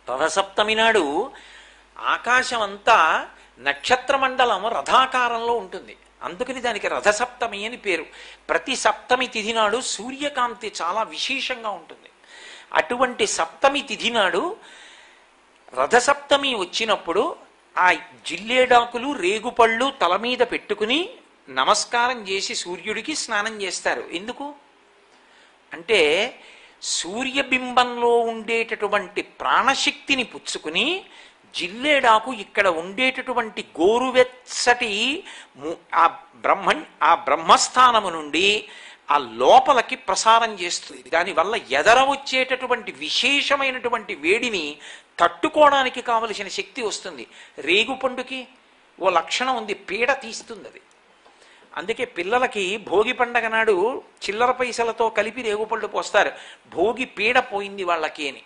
రథసప్తమి నాడు ఆకాశం అంతా నక్షత్రమండలం రథాకారంలో ఉంటుంది. అందుకని దానికి రథసప్తమి అని పేరు. ప్రతి సప్తమి తిథి నాడు సూర్యకాంతి చాలా విశేషంగా ఉంటుంది. అటువంటి సప్తమి తిథి నాడు రథసప్తమి వచ్చినప్పుడు ఆ జిల్లేడాకులు రేగుపళ్ళు తల మీద పెట్టుకుని నమస్కారం చేసి సూర్యుడికి స్నానం చేస్తారు. ఎందుకు అంటే సూర్యబింబంలో ఉండేటటువంటి ప్రాణశక్తిని పుచ్చుకుని జిల్లేడాకు ఇక్కడ ఉండేటటువంటి గోరువెచ్చటి ఆ బ్రహ్మస్థానము నుండి ఆ లోపలికి ప్రసారం చేస్తుంది. దానివల్ల ఎదర వచ్చేటటువంటి విశేషమైనటువంటి వేడిని తట్టుకోవడానికి కావలసిన శక్తి వస్తుంది. రేగుపండుకి ఓ లక్షణం ఉంది, పీడ తీస్తుంది అది. అందుకే పిల్లలకి భోగి పండగ నాడు చిల్లర పైసలతో కలిపి రేగుపళ్ళు పోస్తారు, భోగి పీడ పోయింది వాళ్ళకి అని.